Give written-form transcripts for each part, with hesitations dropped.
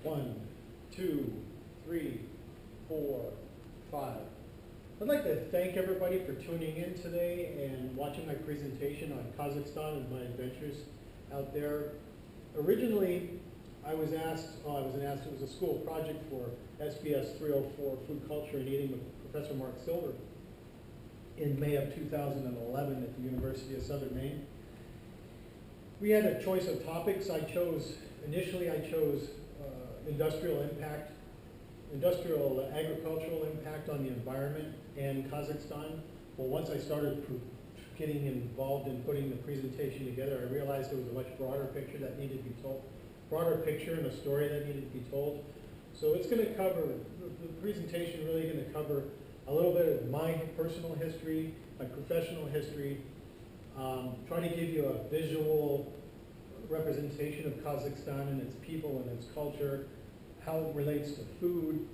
One, two, three, four, five. I'd like to thank everybody for tuning in today and watching my presentation on Kazakhstan and my adventures out there. Originally, I was asked, it was a school project for SBS 304, Food Culture and Eating with Professor Mark Silver in May of 2011 at the University of Southern Maine. We had a choice of topics. Initially I chose industrial agricultural impact on the environment in Kazakhstan. Well, once I started getting involved in putting the presentation together, I realized there was a much broader picture that needed to be told, broader picture and a story that needed to be told. So it's going to cover, the presentation really going to cover a little bit of my personal history, my professional history, try to give you a visual representation of Kazakhstan and its people and its culture, how it relates to food,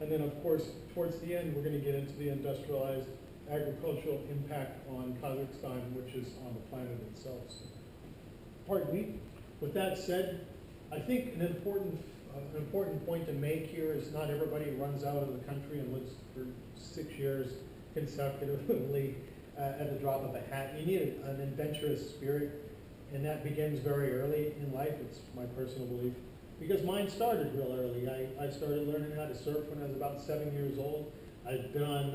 and then of course towards the end we're going to get into the industrialized agricultural impact on Kazakhstan, which is on the planet itself. So, pardon me. With that said, I think an important point to make here is not everybody runs out of the country and lives for 6 years consecutively at the drop of a hat. You need an adventurous spirit, and that begins very early in life. It's my personal belief. Because mine started real early. I started learning how to surf when I was about 7 years old. I'd been on,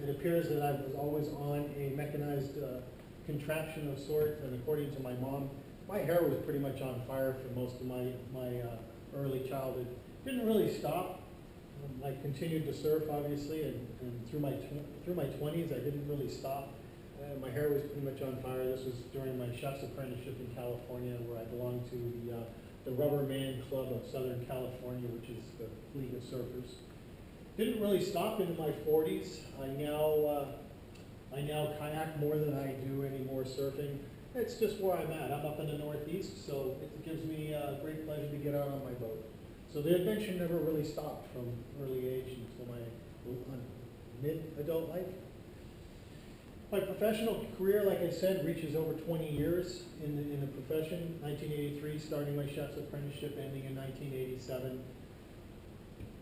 it appears that I was always on a mechanized contraption of sort, and according to my mom, my hair was pretty much on fire for most of my early childhood. Didn't really stop. I continued to surf, obviously, and through my 20s, I didn't really stop. My hair was pretty much on fire. This was during my chef's apprenticeship in California, where I belonged to the Rubber Man Club of Southern California, which is the League of Surfers. Didn't really stop into my 40s. I now kayak more than I do any more surfing. It's just where I'm at. I'm up in the Northeast, so it gives me great pleasure to get out on my boat. So the adventure never really stopped from early age until my mid-adult life. My professional career, like I said, reaches over 20 years in the profession. 1983, starting my chef's apprenticeship, ending in 1987.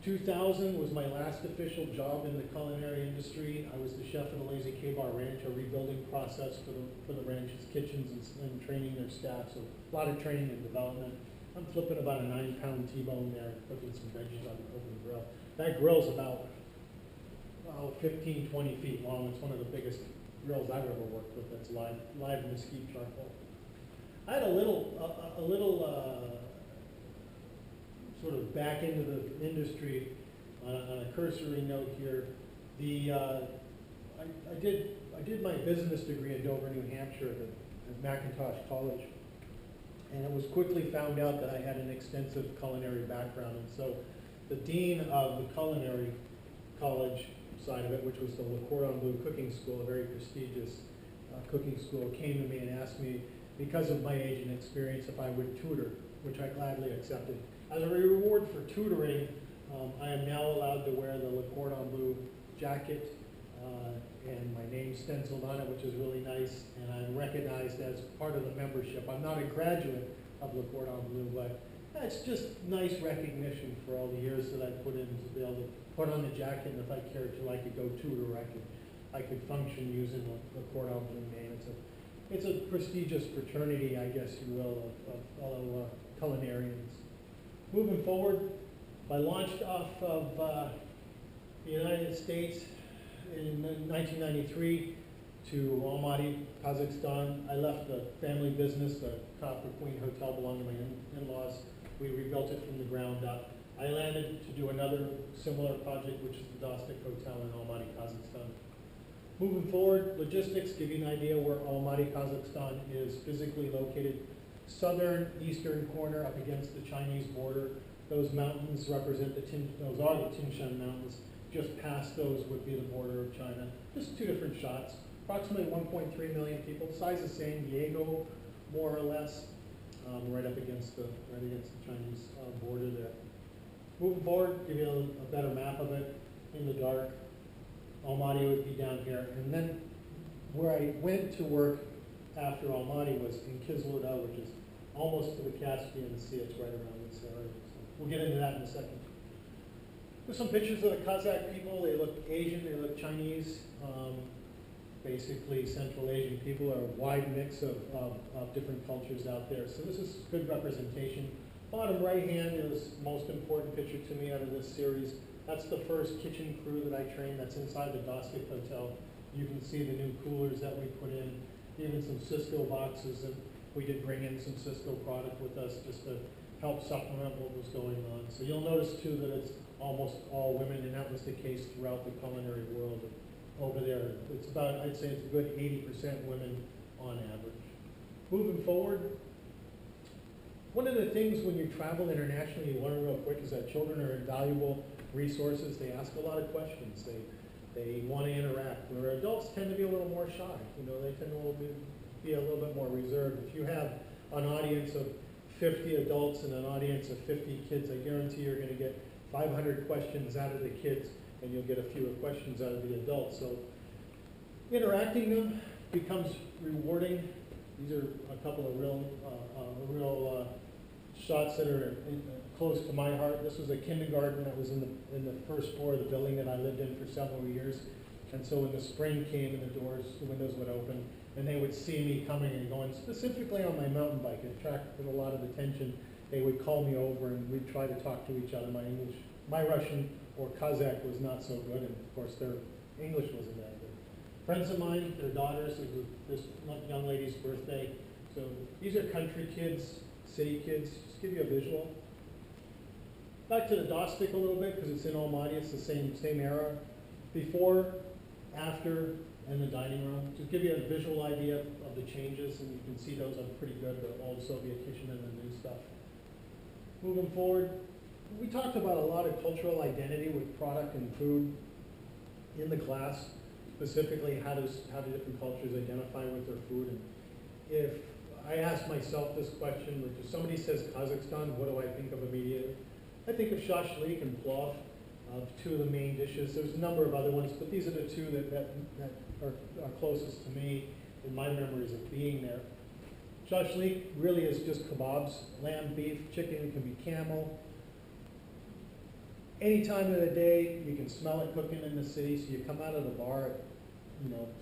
2000 was my last official job in the culinary industry. I was the chef of the Lazy K-Bar Ranch, a rebuilding process for the ranch's kitchens and training their staff. So a lot of training and development. I'm flipping about a 9-pound T-bone there, cooking some veggies on the open grill. That grill's about 15, 20 feet long. It's one of the biggest grills I've ever worked with. That's live mesquite charcoal. I had a little sort of back into the industry on a cursory note here. I did my business degree in Dover, New Hampshire at McIntosh College, and it was quickly found out that I had an extensive culinary background, and so the dean of the culinary college side of it, which was the Le Cordon Bleu Cooking School, a very prestigious cooking school, came to me and asked me, because of my age and experience, if I would tutor, which I gladly accepted. As a reward for tutoring, I am now allowed to wear the Le Cordon Bleu jacket and my name stenciled on it, which is really nice, and I'm recognized as part of the membership. I'm not a graduate of Le Cordon Bleu, but it's just nice recognition for all the years that I put in to be able to put on the jacket, and if I cared to, I could go tutor, I could function using the Cordon Bleu name. It's a prestigious fraternity, I guess you will, of fellow culinarians. Moving forward, I launched off of the United States in 1993 to Almaty, Kazakhstan. I left the family business, the Copper Queen Hotel belonged to my in-laws. We rebuilt it from the ground up. I landed to do another similar project, which is the Dostik Hotel in Almaty, Kazakhstan. Moving forward, logistics, give you an idea where Almaty, Kazakhstan is physically located. Southern eastern corner up against the Chinese border. Those mountains represent those are the Tingshan Mountains. Just past those would be the border of China. Just two different shots. Approximately 1.3 million people, size of San Diego, more or less, right against the Chinese border there. Moving forward, give you a better map of it in the dark. Almaty would be down here, and then where I went to work after Almaty was in Kizlyurda, which is almost to the Caspian Sea. It's right around this area. So we'll get into that in a second. There's some pictures of the Kazakh people. They look Asian, they look Chinese. Basically, Central Asian people are a wide mix of different cultures out there. So this is good representation. Bottom right hand is the most important picture to me out of this series. That's the first kitchen crew that I trained. That's inside the Dostik Hotel. You can see the new coolers that we put in, even some Cisco boxes, and we did bring in some Cisco product with us just to help supplement what was going on. So you'll notice too that it's almost all women, and that was the case throughout the culinary world over there. It's about, I'd say it's a good 80% women on average. Moving forward, one of the things when you travel internationally, you learn real quick is that children are invaluable resources. They ask a lot of questions. They want to interact. Where adults tend to be a little more shy. You know, they tend to be a little bit more reserved. If you have an audience of 50 adults and an audience of 50 kids, I guarantee you're going to get 500 questions out of the kids, and you'll get a fewer questions out of the adults. So interacting them becomes rewarding. These are a couple of real shots that are close to my heart. This was a kindergarten that was in the first floor of the building that I lived in for several years. And so when the spring came and the windows would open, and they would see me coming and going, specifically on my mountain bike, it attracted a lot of attention. They would call me over and we'd try to talk to each other. My Russian or Kazakh was not so good, and of course their English wasn't that good. Friends of mine, their daughters, it was this young lady's birthday. So these are country kids, city kids, just give you a visual. Back to the Dostik a little bit, because it's in Almaty, it's the same era. Before, after, and the dining room. Just give you a visual idea of the changes, and you can see those are pretty good, the old Soviet kitchen and the new stuff. Moving forward, we talked about a lot of cultural identity with product and food in the class, specifically how do different cultures identify with their food. And if I ask myself this question, which if somebody says Kazakhstan, what do I think of immediately? I think of shashlik and plov, two of the main dishes. There's a number of other ones, but these are the two that are closest to me in my memories of being there. Shashlik really is just kebabs, lamb, beef, chicken, it can be camel. Any time of the day, you can smell it cooking in the city, so you come out of the bar at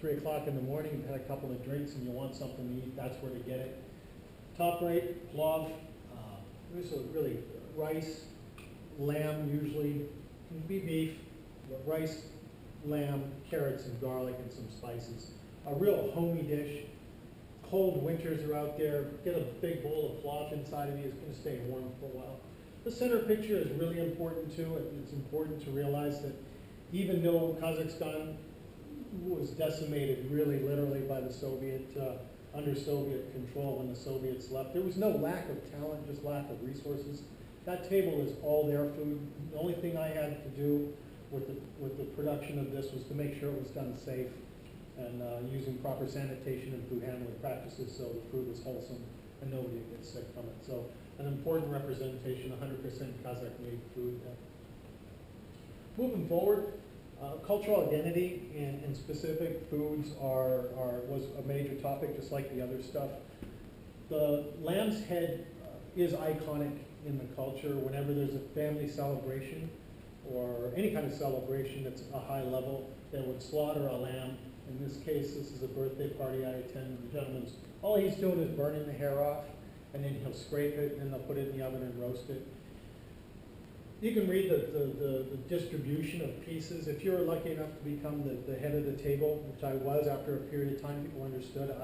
3 o'clock in the morning, you've had a couple of drinks and you want something to eat, that's where to get it. Top right, plov, this is really rice, lamb usually, can be beef, but rice, lamb, carrots and garlic and some spices. A real homey dish. Cold winters are out there, get a big bowl of plov inside of you, it's going to stay warm for a while. The center picture is really important too. It's important to realize that even though Kazakhstan was decimated really literally by the under Soviet control when the Soviets left, there was no lack of talent, just lack of resources. That table is all their food. The only thing I had to do with the production of this was to make sure it was done safe and using proper sanitation and food handling practices so the food was wholesome and nobody would get sick from it. So an important representation, 100% Kazakh-made food. Moving forward, cultural identity and specific foods was a major topic, just like the other stuff. The lamb's head is iconic in the culture. Whenever there's a family celebration or any kind of celebration that's a high level, they would slaughter a lamb. In this case, this is a birthday party I attend. The gentleman's, all he's doing is burning the hair off, and then he'll scrape it, and then they'll put it in the oven and roast it. You can read the distribution of pieces. If you're lucky enough to become the head of the table, which I was after a period of time, people understood.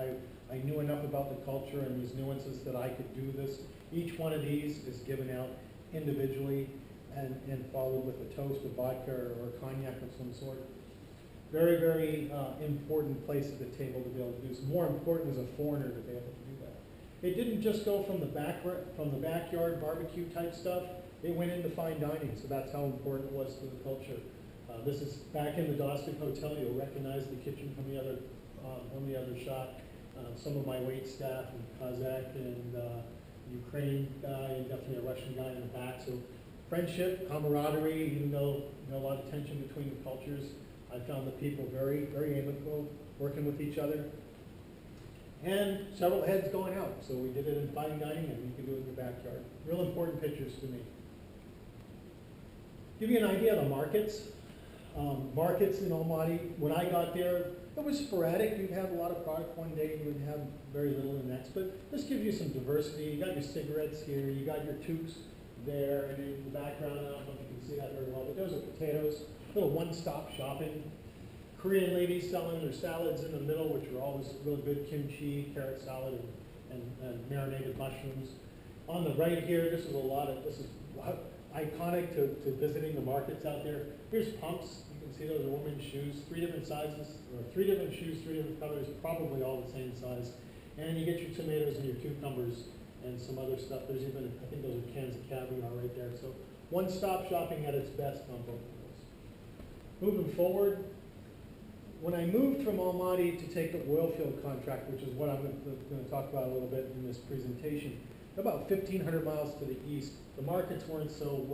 I knew enough about the culture and these nuances that I could do this. Each one of these is given out individually and followed with a toast of vodka or cognac of some sort. Very, very important place at the table to be able to do this. More important as a foreigner to be able to do that. It didn't just go from the backyard barbecue type stuff. It went into fine dining, so that's how important it was to the culture. This is back in the Dostik Hotel. You'll recognize the kitchen from the other shot. Some of my wait staff, and Kazakh and Ukraine guy, and definitely a Russian guy in the back. So friendship, camaraderie, even though a lot of tension between the cultures, I found the people very, very amicable, working with each other. and several heads going out. So we did it in fine dining, and you can do it in your backyard. Real important pictures to me. Give you an idea of the markets. Markets in Almaty, when I got there, it was sporadic. You'd have a lot of product one day, you would have very little the next. But this gives you some diversity. You got your cigarettes here, you got your toques there, and in the background, I don't know if you can see that very well, but those are potatoes. Little one-stop shopping. Korean ladies selling their salads in the middle, which are always really good: kimchi, carrot salad, and marinated mushrooms. On the right here, this is iconic to visiting the markets out there. Here's pumps. You can see those are women's shoes, 3 different sizes, or 3 different shoes, 3 different colors, probably all the same size. And you get your tomatoes and your cucumbers and some other stuff. There's even, I think those are cans of caviar right there. So one-stop shopping at its best on both of those. Moving forward, when I moved from Almaty to take the oil field contract, which is what I'm going to talk about a little bit in this presentation, about 1,500 miles to the east, the markets weren't so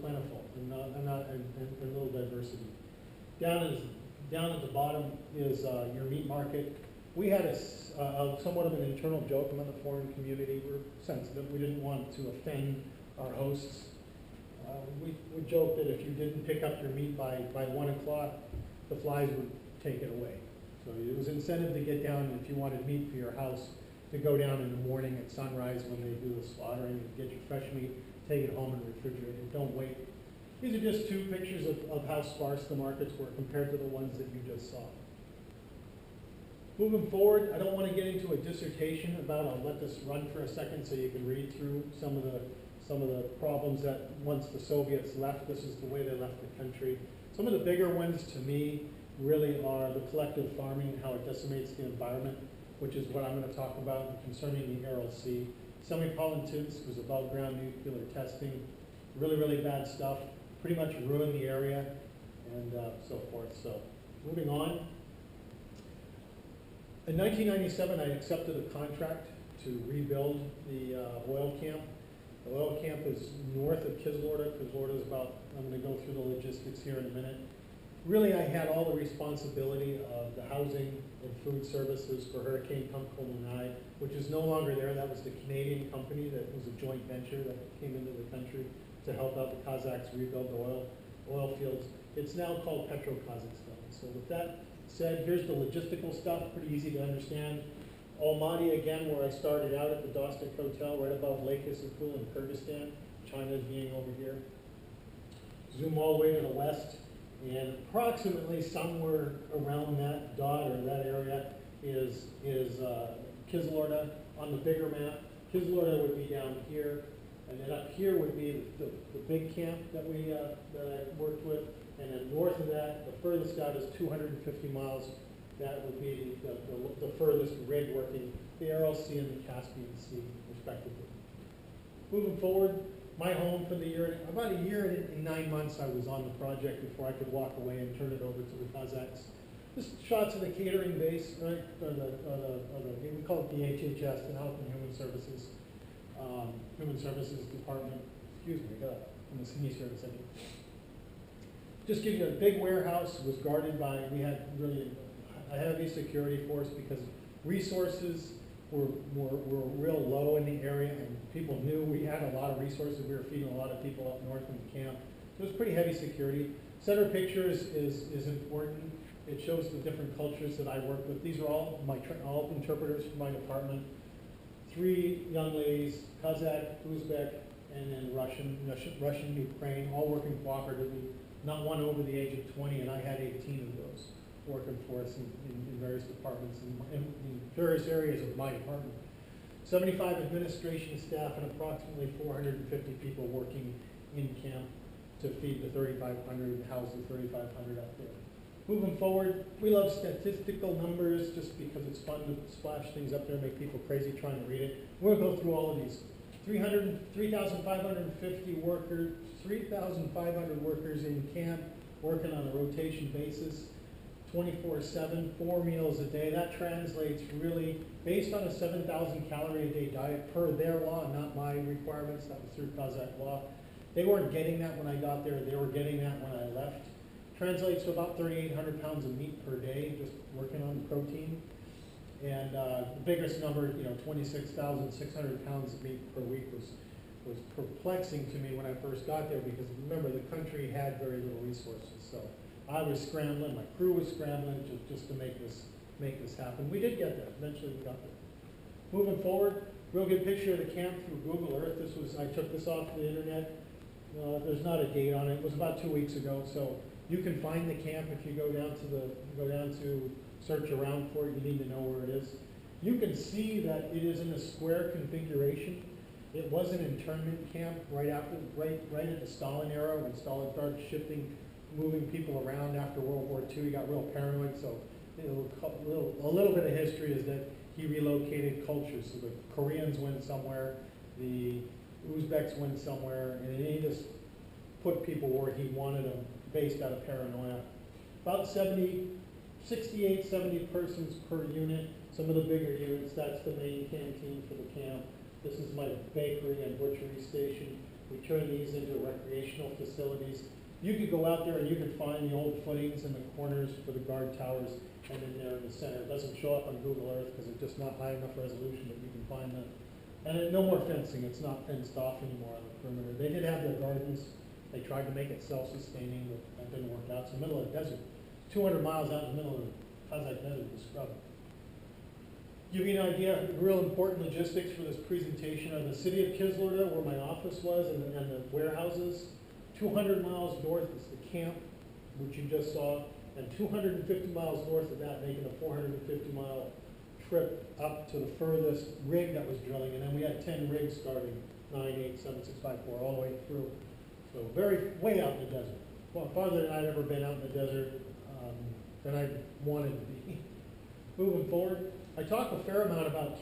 plentiful and little diversity. Down at the bottom is your meat market. We had somewhat of an internal joke among the foreign community. We're sensitive. We didn't want to offend our hosts. We joked that if you didn't pick up your meat by 1 o'clock, the flies would take it away. So it was incentive to get down, and if you wanted meat for your house, to go down in the morning at sunrise when they do the slaughtering and get your fresh meat, take it home and refrigerate it. Don't wait. These are just 2 pictures of how sparse the markets were compared to the ones that you just saw. Moving forward, I don't want to get into a dissertation about, I'll let this run for a second so you can read through some of the problems that once the Soviets left, this is the way they left the country. Some of the bigger ones to me really are the collective farming and how it decimates the environment, which is what I'm going to talk about concerning the Aral Sea. Semi-politics was above ground nuclear testing, really, really bad stuff, pretty much ruined the area and so forth. So moving on. In 1997, I accepted a contract to rebuild the oil camp. The oil camp is north of Kizlorda. Kizlorda is about, I'm going to go through the logistics here in a minute. Really, I had all the responsibility of the housing and food services for Hurricane Tungkol Nanai, which is no longer there. That was the Canadian company that was a joint venture that came into the country to help out the Kazakhs rebuild the oil fields. It's now called Petro-Kazakhstan. So with that said, here's the logistical stuff, pretty easy to understand. Almaty, again, where I started out at the Dostik Hotel, right above Lake Issyk-Kul in Kyrgyzstan, China being over here. Zoom all the way to the west, and approximately somewhere around that dot or that area is Kizlorda on the bigger map. Kizlorda would be down here, and then up here would be the big camp that I worked with, and then north of that, the furthest out is 250 miles. That would be the furthest rig working, the Aral Sea and the Caspian Sea, respectively. Moving forward, my home for the year, about a year and 9 months I was on the project before I could walk away and turn it over to the Kazakhs. This shots of the catering base, right? We call it the HHS, the Health and Human Services Department. Excuse me, I'm going to sneeze here in a second. Just give you a big warehouse, was guarded by, we had really a heavy security force because resources were real low in the area, and people knew we had a lot of resources. We were feeding a lot of people up north in the camp. So it was pretty heavy security. Center picture is important. It shows the different cultures that I work with. These are all all interpreters from my department. 3 young ladies, Kazakh, Uzbek, and then Russian, Ukraine, all working cooperatively. Not one over the age of 20, and I had 18 of those working for us in various departments, in various areas of my department. 75 administration staff and approximately 450 people working in camp to feed the 3,500, house the 3,500 up there. Moving forward, we love statistical numbers just because it's fun to splash things up there and make people crazy trying to read it. We'll go through all of these. 3,550 workers, 3,500 workers in camp working on a rotation basis, 24/7, 4 meals a day. That translates really, based on a 7,000 calorie a day diet per their law, not my requirements, that was through Kazakh law. They weren't getting that when I got there, they were getting that when I left. Translates to about 3,800 pounds of meat per day, just working on protein. And the biggest number, 26,600 pounds of meat per week was perplexing to me when I first got there, because remember, the country had very little resources. So I was scrambling, my crew was scrambling just to make this happen. We did get there. Eventually we got there. Moving forward, real good picture of the camp through Google Earth. I took this off the internet. There's not a date on it. It was about 2 weeks ago. So you can find the camp if you go down to search around for it. You need to know where it is. You can see that it is in a square configuration. It was an internment camp right at the Stalin era, when Stalin started moving people around after World War II. He got real paranoid. So a little bit of history is that he relocated cultures. So the Koreans went somewhere, the Uzbeks went somewhere, and he just put people where he wanted them based out of paranoia. About 68, 70 persons per unit. Some of the bigger units, that's the main canteen for the camp. This is my bakery and butchery station. We turn these into recreational facilities. You could go out there and you could find the old footings in the corners for the guard towers, and then there in the center. It doesn't show up on Google Earth because it's just not high enough resolution that you can find them. And no more fencing. It's not fenced off anymore on the perimeter. They did have their gardens. They tried to make it self-sustaining, but that didn't work out. It's the middle of the desert. 200 miles out in the middle of the Kazakh desert to scrub. Give you an idea, real important logistics for this presentation are the city of Kizlyurda, where my office was, and the warehouses. 200 miles north is the camp, which you just saw, and 250 miles north of that, making a 450-mile trip up to the furthest rig that was drilling. And then we had 10 rigs starting, 9, 8, 7, 6, 5, 4, all the way through. So way out in the desert. Well, farther than I'd ever been out in the desert than I wanted to be. Moving forward, I talk a fair amount about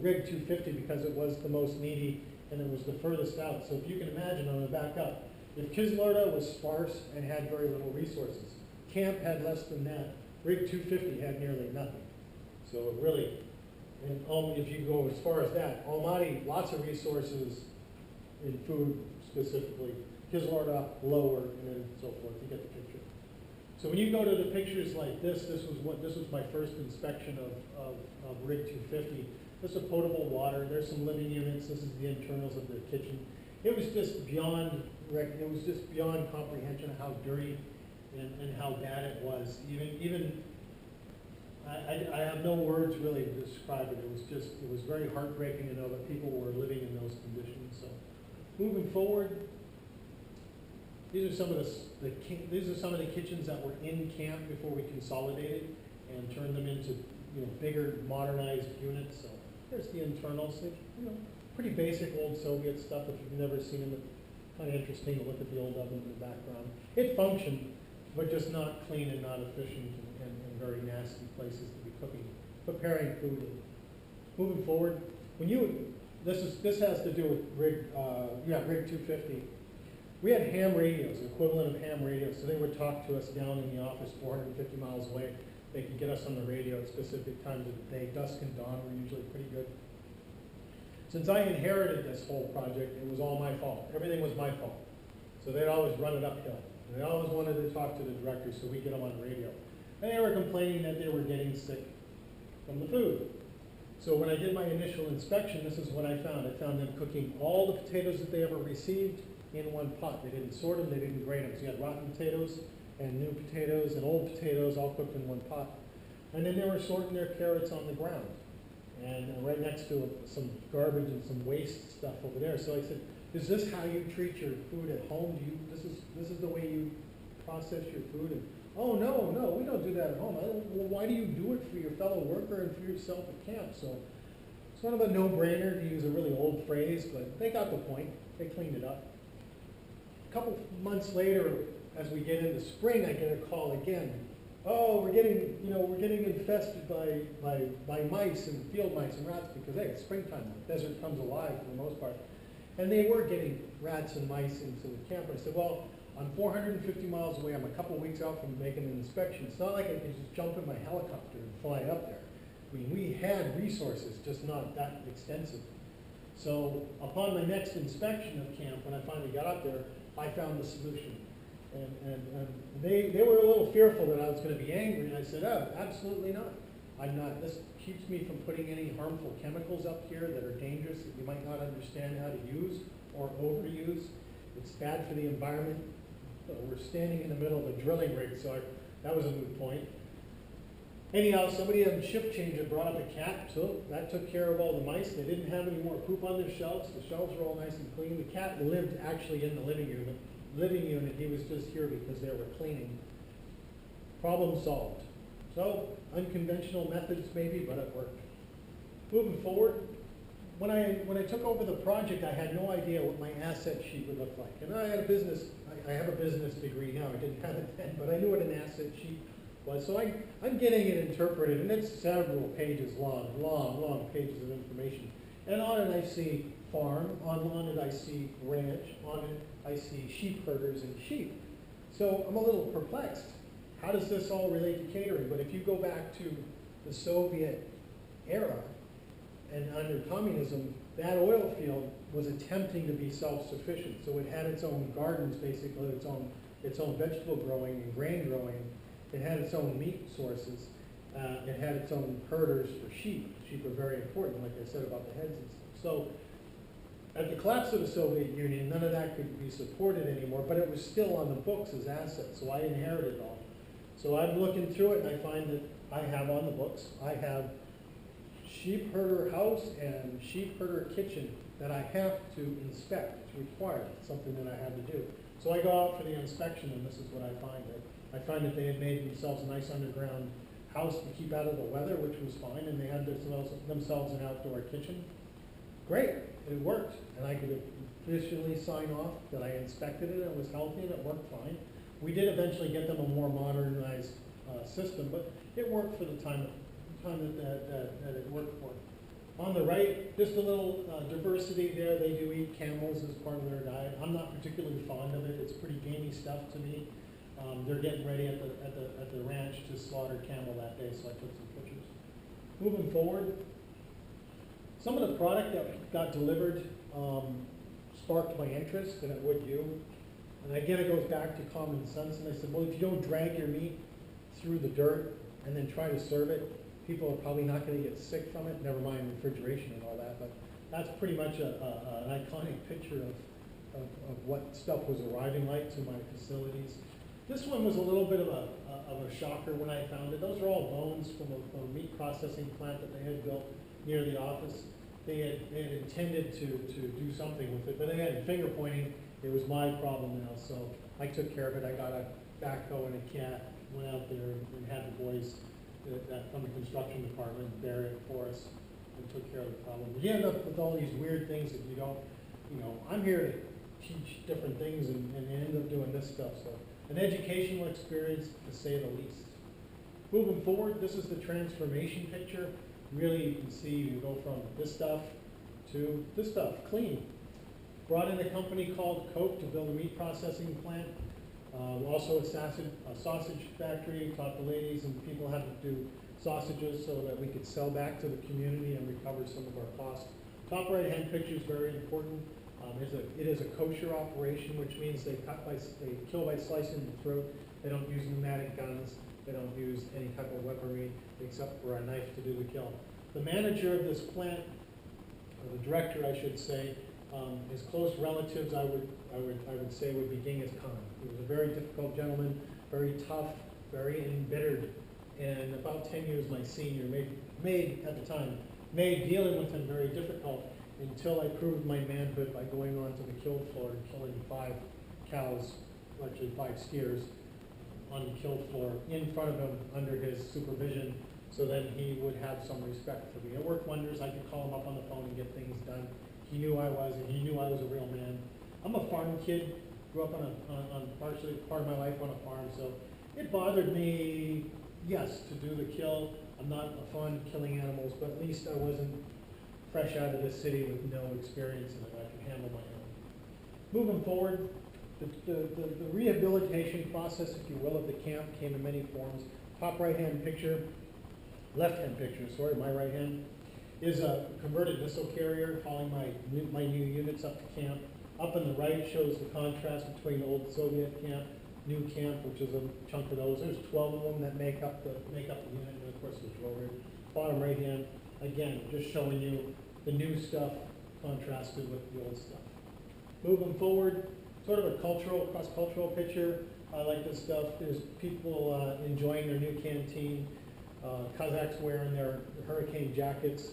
Rig 250 because it was the most needy and it was the furthest out. So if you can imagine, I'm going to back up. If Kizlyurda was sparse and had very little resources, camp had less than that. Rig 250 had nearly nothing. So it really, and if you go as far as that, Almaty, lots of resources in food specifically. Kizlyurda, lower, and then so forth. You get the picture. So when you go to the pictures like this was my first inspection of Rig 250. This is potable water. There's some living units. This is the internals of the kitchen. It was just beyond comprehension of how dirty and how bad it was. I have no words really to describe it. It was very heartbreaking to know that people were living in those conditions. So moving forward, these are some of the kitchens that were in camp before we consolidated and turned them into bigger modernized units. So there's the internals. Pretty basic old Soviet stuff. If you've never seen them, it's kind of interesting to look at the old oven in the background. It functioned, but just not clean and not efficient and very nasty places to be preparing food. Moving forward, this has to do with Rig 250. We had ham radios, the equivalent of ham radios, so they would talk to us down in the office 450 miles away. They could get us on the radio at specific times of the day. Dusk and dawn were usually pretty good. Since I inherited this whole project, it was all my fault. Everything was my fault. So they'd always run it uphill. And they always wanted to talk to the directors so we get them on the radio. And they were complaining that they were getting sick from the food. So when I did my initial inspection, this is what I found. I found them cooking all the potatoes that they ever received in one pot. They didn't sort them, they didn't grade them. So you had rotten potatoes and new potatoes and old potatoes all cooked in one pot. And then they were sorting their carrots on the ground. And right next to some garbage and some waste stuff over there. So I said, is this how you treat your food at home? This is the way you process your food? And, oh, no, we don't do that at home. Well, why do you do it for your fellow worker and for yourself at camp? So it's kind of a no-brainer to use a really old phrase, but they got the point. They cleaned it up. A couple months later, as we get into spring, I get a call again. Oh, we're getting infested by mice and field mice and rats because, hey, it's springtime. The desert comes alive for the most part. And they were getting rats and mice into the camp. I said, well, I'm 450 miles away. I'm a couple weeks out from making an inspection. It's not like I could just jump in my helicopter and fly up there. I mean, we had resources, just not that extensive. So upon my next inspection of camp, when I finally got up there, I found the solution. And they were a little fearful that I was going to be angry, and I said, oh, absolutely not. This keeps me from putting any harmful chemicals up here that are dangerous that you might not understand how to use or overuse. It's bad for the environment. But we're standing in the middle of a drilling rig, so that was a moot point. Anyhow, somebody on shift change had brought up a cat, so that took care of all the mice. They didn't have any more poop on their shelves. The shelves were all nice and clean. The cat lived actually in the living unit. He was just here because they were cleaning. Problem solved. So, unconventional methods maybe, but it worked. Moving forward, when I took over the project, I had no idea what my asset sheet would look like. And I have a business degree now. I didn't have it then, but I knew what an asset sheet was. So I'm getting it interpreted, and it's several pages long pages of information. And on it I see farm, on it I see ranch, on it I see sheep herders and sheep. So I'm a little perplexed. How does this all relate to catering? But if you go back to the Soviet era, and under communism, that oil field was attempting to be self-sufficient. So it had its own gardens, basically, its own vegetable growing and grain growing. It had its own meat sources. It had its own herders for sheep. Sheep are very important, like I said about the heads and stuff. So at the collapse of the Soviet Union, none of that could be supported anymore, but it was still on the books as assets, so I inherited it all. So I'm looking through it, and I find that I have on the books, I have sheep herder house and sheep herder kitchen that I have to inspect. It's required. It's something that I had to do. So I go out for the inspection, and this is what I find. I find that they had made themselves a nice underground house to keep out of the weather, which was fine, and they had themselves an outdoor kitchen. Great, it worked, and I could officially sign off that I inspected it, it was healthy, and it worked fine. We did eventually get them a more modernized system, but it worked for the time that it worked for. On the right, just a little diversity there. They do eat camels as part of their diet. I'm not particularly fond of it. It's pretty gamey stuff to me. They're getting ready at the ranch to slaughter camel that day, so I took some pictures. Moving forward, some of the product that got delivered sparked my interest, and it would you. And again, it goes back to common sense. And I said, well, if you don't drag your meat through the dirt and then try to serve it, people are probably not going to get sick from it, never mind refrigeration and all that. But that's pretty much an iconic picture of what stuff was arriving like to my facilities. This one was a little bit of a shocker when I found it. Those are all bones from a meat processing plant that they had built near the office. They had intended to do something with it, but they had finger pointing. It was my problem now, so I took care of it. I got a backhoe and a cat, went out there and had the boys from the construction department bury it for us and took care of the problem. You end up with all these weird things that you don't, I'm here to teach different things and end up doing this stuff. So an educational experience, to say the least. Moving forward, this is the transformation picture. Really, you can see you go from this stuff to this stuff, clean. Brought in a company called Coke to build a meat processing plant. Also a sausage factory, taught the ladies and people how to do sausages so that we could sell back to the community and recover some of our costs. Top right-hand picture is very important. It is a kosher operation, which means they kill by slicing the throat. They don't use pneumatic guns. They don't use any type of weaponry except for a knife to do the kill. The manager of this plant, or the director, I should say, his close relatives, I would say, would be Genghis Khan. He was a very difficult gentleman, very tough, very embittered, and about 10 years my senior, made at the time, made dealing with him very difficult until I proved my manhood by going onto the kill floor and killing 5 cows, actually 5 steers, on the kill floor in front of him under his supervision, so that he would have some respect for me. It worked wonders. I could call him up on the phone and get things done. He knew I was, and he knew I was a real man. I'm a farm kid. Grew up on partially part of my life on a farm, so it bothered me, yes, to do the kill. I'm not fond of killing animals, but at least I wasn't fresh out of the city with no experience in it. I could handle my own. Moving forward, the rehabilitation process, if you will, of the camp came in many forms. Top right-hand picture, left-hand picture, sorry, my right hand, is a converted missile carrier hauling my new units up to camp. Up on the right shows the contrast between the old Soviet camp new camp, which is a chunk of those. There's 12 of them that make up the unit, and of course the drill rig. Bottom right hand, again, just showing you the new stuff contrasted with the old stuff. Moving forward, sort of a cross-cultural picture. I like this stuff. There's people enjoying their new canteen. Kazakhs wearing their hurricane jackets,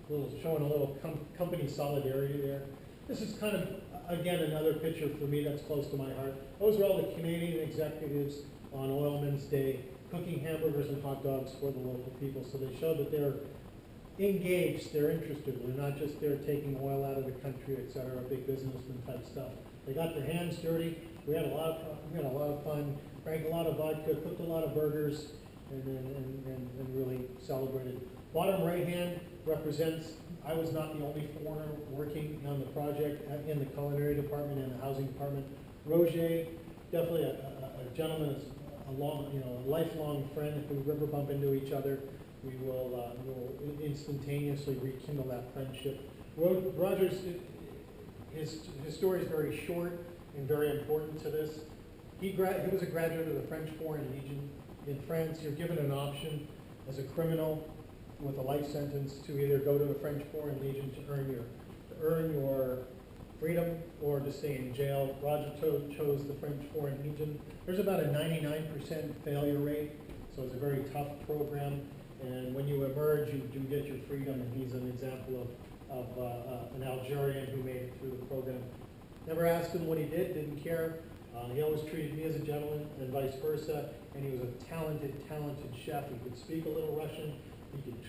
showing a little company solidarity there. This is kind of, again, another picture for me that's close to my heart. Those are all the Canadian executives on Oilman's Day, cooking hamburgers and hot dogs for the local people. So they show that they're engaged, they're interested. They're not just there taking oil out of the country, et cetera, big businessman type stuff. They got their hands dirty. We had a lot of fun, drank a lot of vodka, cooked a lot of burgers, and really celebrated. Bottom right hand represents, I was not the only foreigner working on the project in the culinary department and the housing department. Roger, definitely a gentleman, a lifelong friend. If we ever bump into each other, we will instantaneously rekindle that friendship. Roger's, his story is very short and very important to this. He was a graduate of the French Foreign Legion. In France, you're given an option as a criminal with a life sentence to either go to the French Foreign Legion to earn your freedom or to stay in jail. Roger chose the French Foreign Legion. There's about a 99% failure rate, so it's a very tough program. And when you emerge, you do get your freedom, and he's an example of an Algerian who made it through the program. Never asked him what he did, didn't care. He always treated me as a gentleman and vice versa, and he was a talented chef. He could speak a little Russian.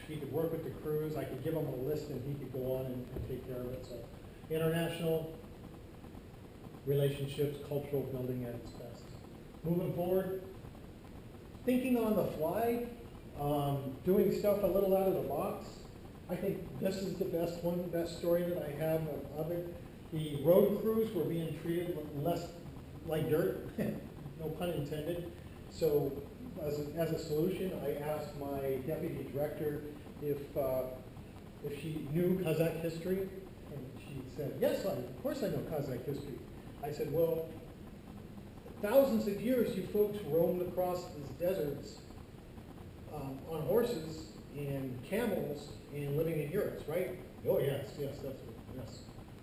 He could work with the crews. I could give him a list, and he could go on and take care of it. So international relationships, cultural building at its best. Moving forward, thinking on the fly, doing stuff a little out of the box. I think this is the best story that I have of it. The road crews were being treated less like dirt, no pun intended. So as a solution, I asked my deputy director if she knew Kazakh history, and she said, yes, of course I know Kazakh history. I said, well, thousands of years you folks roamed across these deserts on horses and camels and living in yurts, right? Oh yes, yes.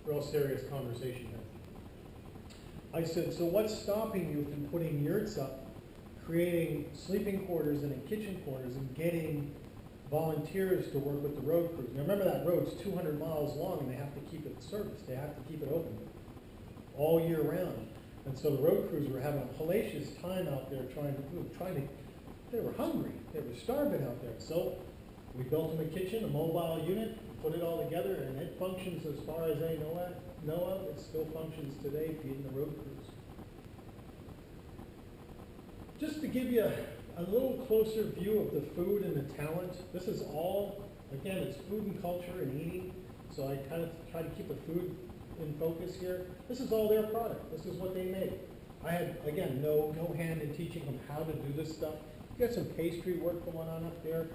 Real serious conversation here. I said, so what's stopping you from putting yurts up, creating sleeping quarters and kitchen quarters, and getting volunteers to work with the road crews? Now remember, that road's 200 miles long, and they have to keep it serviced. They have to keep it open all year round. And so the road crews were having a hellacious time out there trying to, they were hungry. They were starving out there. So we built them a kitchen, a mobile unit, put it all together, and it functions as far as I know of. It still functions today, feeding the road crews. Just to give you a little closer view of the food and the talent, this is all, again, it's food and culture and eating, so I kind of try to keep the food in focus here. This is all their product. This is what they made. I had, again, no hand in teaching them how to do this stuff. You got some pastry work going on up there,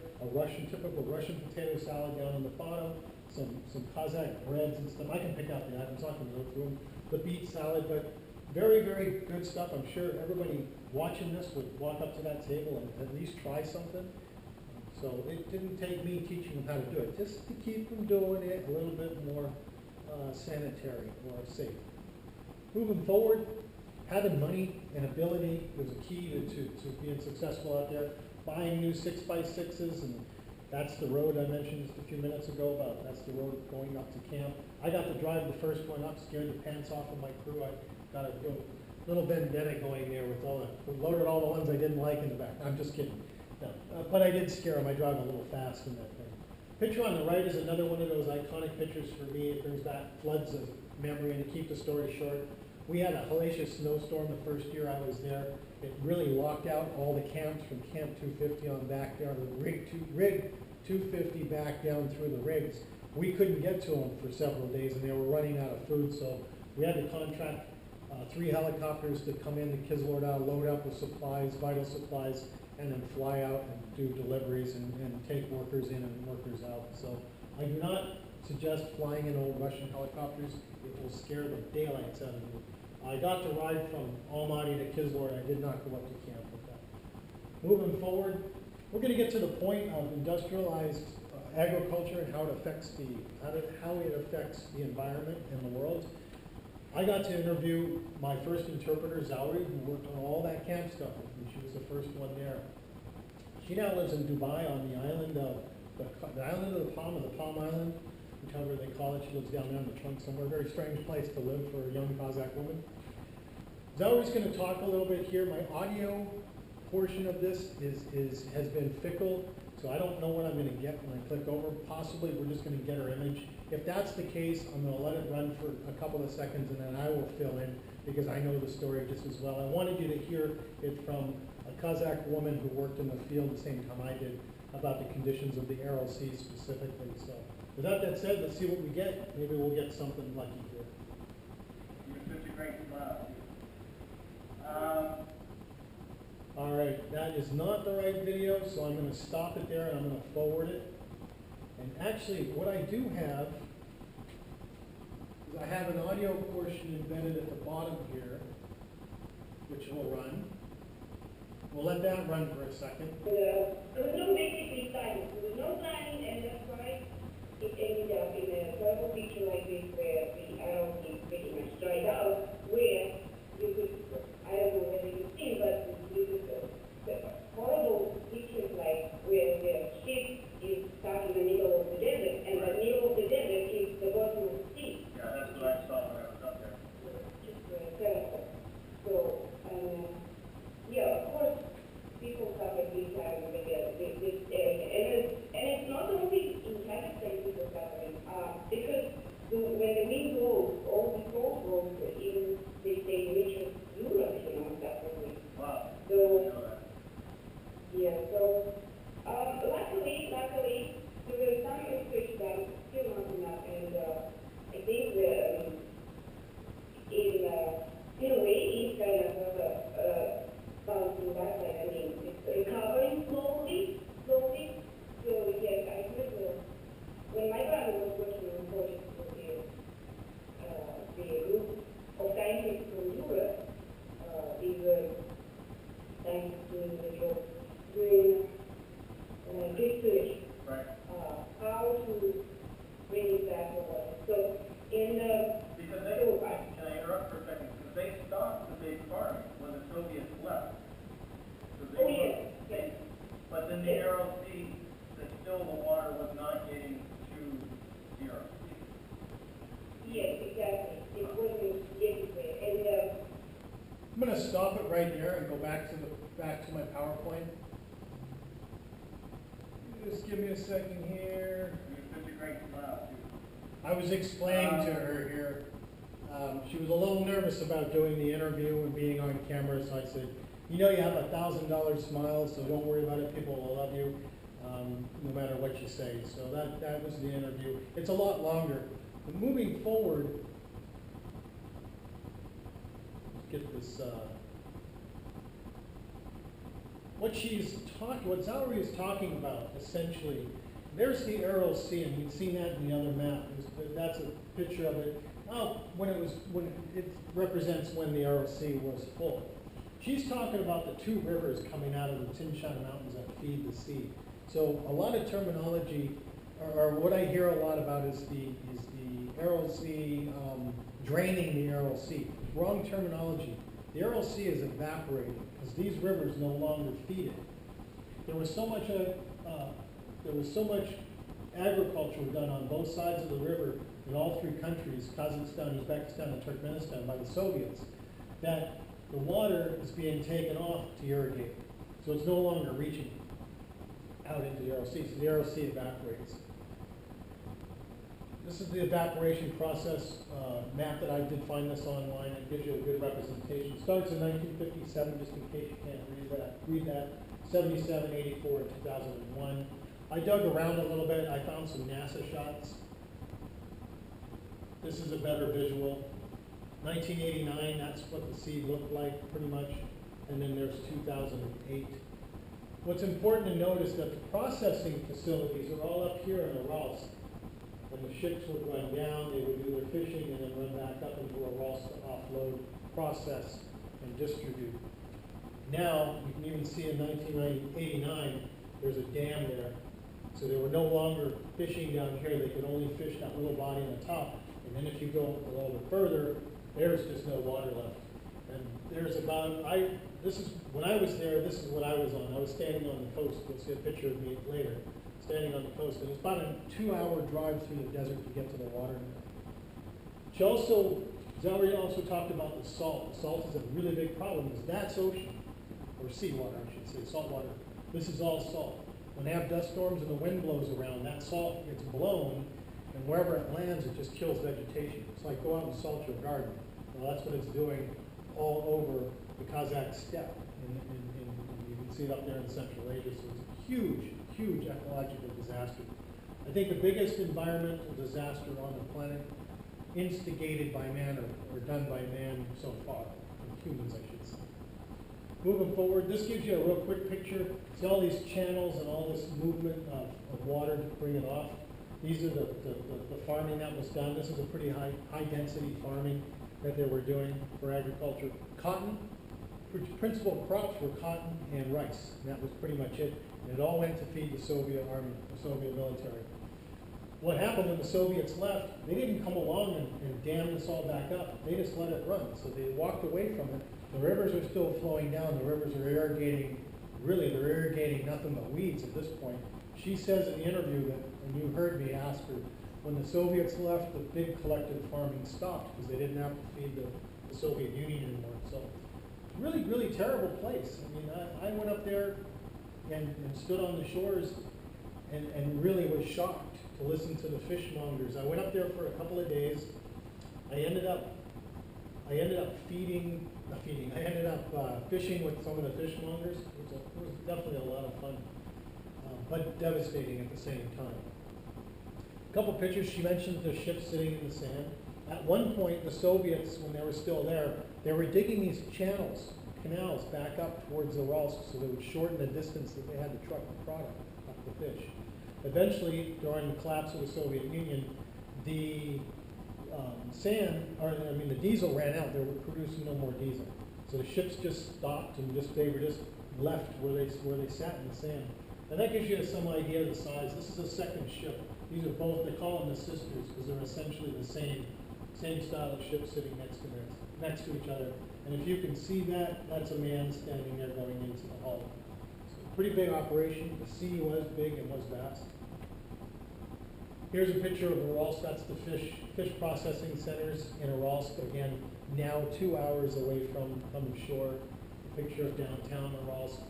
typical Russian potato salad down on the bottom, some Kazakh breads and stuff. I can pick out the items, I can go through them. The beet salad, but very, very good stuff. I'm sure everybody watching this would walk up to that table and at least try something. So it didn't take me teaching them how to do it, just to keep them doing it a little bit more sanitary or safe. Moving forward, having money and ability was a key to being successful out there. Buying new 6x6s, and that's the road I mentioned just a few minutes ago about, that's the road going up to camp. I got to drive the first one up, scared the pants off of my crew. I got a little vendetta going there with loaded all the ones I didn't like in the back. I'm just kidding. No. But I did scare them. I drive a little fast in that thing. Picture on the right is another one of those iconic pictures for me. It brings back floods of memory, and to keep the story short, we had a hellacious snowstorm the first year I was there. It really locked out all the camps from Camp 250 on back down to Rig 250 back down through the rigs. We couldn't get to them for several days, and they were running out of food, so we had to contract 3 helicopters to come into Kizlyarda, load up with supplies, vital supplies, and then fly out and do deliveries and take workers in and workers out. So I do not suggest flying in old Russian helicopters. It will scare the daylights out of you. I got to ride from Almaty to Kislored. I did not go up to camp with that. Moving forward, we're going to get to the point of industrialized agriculture and how it affects the environment and the world. I got to interview my first interpreter, Zauri, who worked on all that camp stuff with me. She was the first one there. She now lives in Dubai on the island of the Palm Island, whichever they call it. She lives down there in the trunk somewhere. Very strange place to live for a young Kazakh woman. Zauri's going to talk a little bit here. My audio portion of this has been fickle, so I don't know what I'm going to get when I click over. Possibly we're just going to get her image. If that's the case, I'm going to let it run for a couple of seconds and then I will fill in because I know the story just as well. I wanted you to hear it from a Kazakh woman who worked in the field the same time I did about the conditions of the Aral Sea specifically. So with that said, let's see what we get. Maybe we'll get something lucky here. You're such a great smile. All right, that is not the right video, so I'm going to stop it there and I'm going to forward it. And actually, what I do have is I have an audio portion embedded at the bottom here, which will run. We'll let that run for a second. There was no basic planning. There was no planning, and that's why it ended up in a purple picture like this, where the arrow is pretty much dried out, where you could, I don't know whether you've seen, but you could, the horrible pictures like where the ship is stuck in the middle of the desert, and the middle of the desert is the bottom of the sea. Yeah, that's what I saw when I was up there. Just terrible. So, yeah, of course, people suffer big time with this area. And it's not only in Kazakhstan people suffering, because when the wind blows, all the cold blows in, they say, nature Europe, suffering. Wow. So, yeah, so, luckily, there were some research done, still not enough, and I think that in a way, it's kind of bouncing back, I mean, it's recovering slowly. So, yes, I remember when my brother was working on projects for the group of scientists from Europe, they were scientists doing the job, doing research, Right. how to bring it back to water. So, Because can I interrupt for a second? Because they stopped the big farming when the Soviets left. So oh yes, yes. But then the Aral Sea, that still the water was not getting to the Aral Sea. Yes, exactly. It wasn't everywhere. And I'm going to stop it right there and go back to my PowerPoint. Just give me a second here. You're such a great smile, too. I was explaining to her here. She was a little nervous about doing the interview and being on camera, so I said, you know you have $1,000 smile, so don't worry about it. People will love you no matter what you say. So that was the interview. It's a lot longer. But moving forward, let's get this. What Zauri is talking about, essentially, there's the Aral Sea, and you've seen that in the other map. That's a picture of it. Oh, when it represents when the Aral Sea was full. She's talking about the two rivers coming out of the Tian Shan Mountains that feed the sea. So a lot of terminology, or what I hear a lot about is the Aral Sea draining the Aral Sea. Wrong terminology. The Aral Sea is evaporating because these rivers no longer feed it. There was so much agriculture done on both sides of the river in all three countries, Kazakhstan, Uzbekistan, and Turkmenistan, by the Soviets, that the water is being taken off to irrigate. So it's no longer reaching out into the Aral Sea. So the Aral Sea evaporates. This is the evaporation process map that I did find this online. It gives you a good representation. It starts in 1957, just in case you can't read that. 77, 84, and 2001. I dug around a little bit. I found some NASA shots. This is a better visual. 1989, that's what the sea looked like, pretty much. And then there's 2008. What's important to note is that the processing facilities are all up here in Uralsk. When the ships would run down, they would do their fishing and then run back up into Uralsk to offload process, and distribute. Now, you can even see in 1989, there's a dam there. So they were no longer fishing down here, they could only fish that little body on the top. And then if you go a little bit further, there's just no water left. And there's about, when I was there, this is what I was on. I was standing on the coast. You'll see a picture of me later, standing on the coast. And it's about a 2-hour drive through the desert to get to the water. Zalri also talked about the salt. The salt is a really big problem because that's ocean, or seawater, I should say, salt water. This is all salt. When they have dust storms and the wind blows around, that salt gets blown, and wherever it lands, it just kills vegetation. It's like go out and salt your garden. Well, that's what it's doing all over the Kazakh steppe, and you can see it up there in Central Asia. So it's a huge, huge ecological disaster. I think the biggest environmental disaster on the planet, instigated by man or done by man so far, humans, I should say. Moving forward, this gives you a real quick picture. See all these channels and all this movement of water to bring it off. These are the farming that was done. This is a pretty high density farming that they were doing for agriculture. Cotton, principal crops were cotton and rice, and that was pretty much it. And it all went to feed the Soviet army, the Soviet military. What happened when the Soviets left, they didn't come along and dam this all back up. They just let it run. So they walked away from it. The rivers are still flowing down. The rivers are irrigating, really they're irrigating nothing but weeds at this point. She says in the interview that, and you heard me ask her, when the Soviets left, the big collective farming stopped because they didn't have to feed the Soviet Union anymore. So really, really terrible place. I mean, I went up there and stood on the shores and really was shocked to listen to the fishmongers. I went up there for a couple of days. I ended up fishing with some of the fishmongers. It was definitely a lot of fun, but devastating at the same time. A couple pictures, she mentioned the ship sitting in the sand. At one point, the Soviets, when they were still there, they were digging these channels, canals back up towards the Urals so they would shorten the distance that they had to truck the product up the fish. Eventually, during the collapse of the Soviet Union, the the diesel ran out. They were producing no more diesel. So the ships just stopped and they were just left where they sat in the sand. And that gives you some idea of the size. This is a second ship. These are both, they call them the sisters because they're essentially the same style of ship sitting next to each other. And if you can see that, that's a man standing there going into the hull. So pretty big operation. The sea was big and was vast. Here's a picture of Uralsk. That's the fish processing centers in Uralsk. Again, now 2 hours away from the shore. A picture of downtown Uralsk.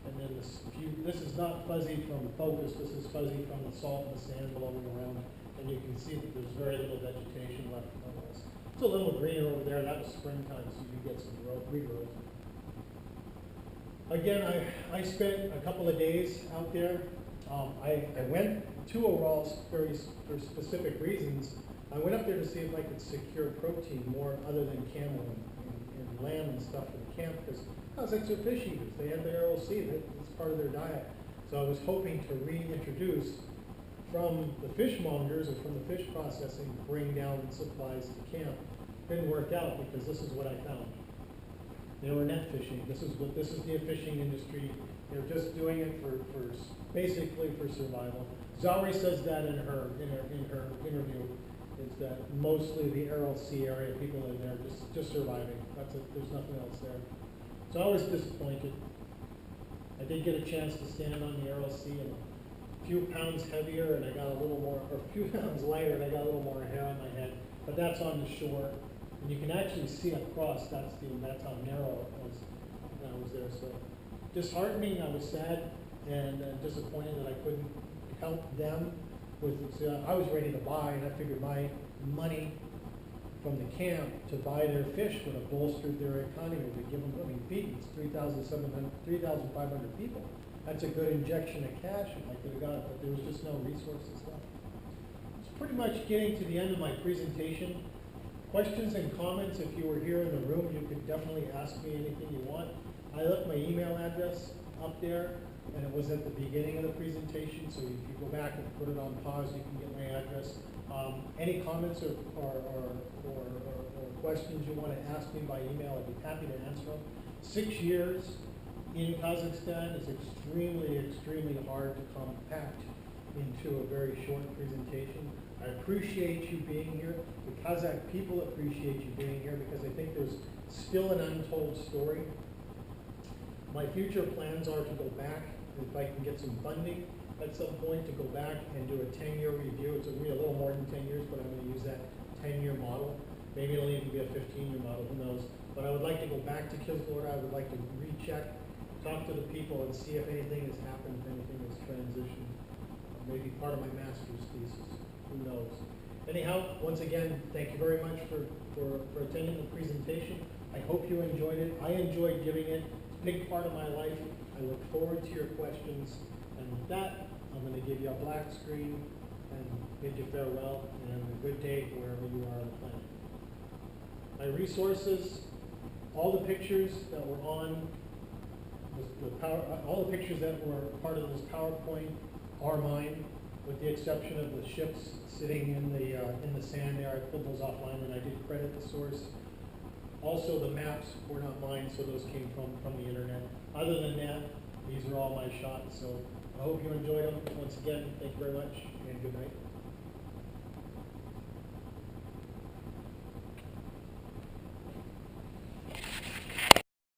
And then this is not fuzzy from focus. This is fuzzy from the salt and the sand blowing around. And you can see that there's very little vegetation left in Uralsk. It's a little greener over there. That was springtime, so you can get some regrowth. Again, I spent a couple of days out there. I went to Uralsk for specific reasons. I went up there to see if I could secure protein more other than camel and lamb and stuff for the camp because Kazakhs are fish eaters. They have the Aral Sea. It's part of their diet. So I was hoping to reintroduce from the fishmongers or from the fish processing, bring down supplies to camp. Didn't work out because this is what I found. They were net fishing. This is the fishing industry. They're just doing it for basically for survival. Zalri says that in her interview, is that mostly the Aral Sea area, people in there just surviving. That's it. There's nothing else there. So I was disappointed. I did get a chance to stand on the Aral Sea and a few pounds heavier, and I got a little more, or a few pounds lighter, and I got a little more hair on my head. But that's on the shore, and you can actually see across. That's how narrow it was when I was there. So disheartening. I was sad and disappointed that I couldn't help them with. I was ready to buy, and I figured my money from the camp to buy their fish would have bolstered their economy. Would give them, it's 3,500 people. That's a good injection of cash if I could have got it, but there was just no resources left. It's pretty much getting to the end of my presentation. Questions and comments, if you were here in the room, you could definitely ask me anything you want. I left my email address up there, and it was at the beginning of the presentation, so if you go back and put it on pause, you can get my address. Any comments or questions you want to ask me by email, I'd be happy to answer them. 6 years in Kazakhstan is extremely, extremely hard to compact into a very short presentation. I appreciate you being here. The Kazakh people appreciate you being here because I think there's still an untold story. My future plans are to go back, if I can get some funding at some point, to go back and do a 10-year review. It's going to be a little more than 10 years, but I'm going to use that 10-year model. Maybe it'll even be a 15-year model, who knows. But I would like to go back to Kizlyar. I would like to recheck, talk to the people, and see if anything has happened, if anything has transitioned. Maybe part of my master's thesis, who knows. Anyhow, once again, thank you very much for attending the presentation. I hope you enjoyed it. I enjoyed giving it. It's a big part of my life. I look forward to your questions. And with that, I'm going to give you a black screen and bid you farewell and a good day wherever you are on the planet. My resources, all the pictures that were on all the pictures that were part of this PowerPoint are mine, with the exception of the ships sitting in the sand there. I pulled those offline and I did credit the source. Also, the maps were not mine, so those came from the internet. Other than that, these are all my shots. So I hope you enjoyed them. Once again, thank you very much and good night.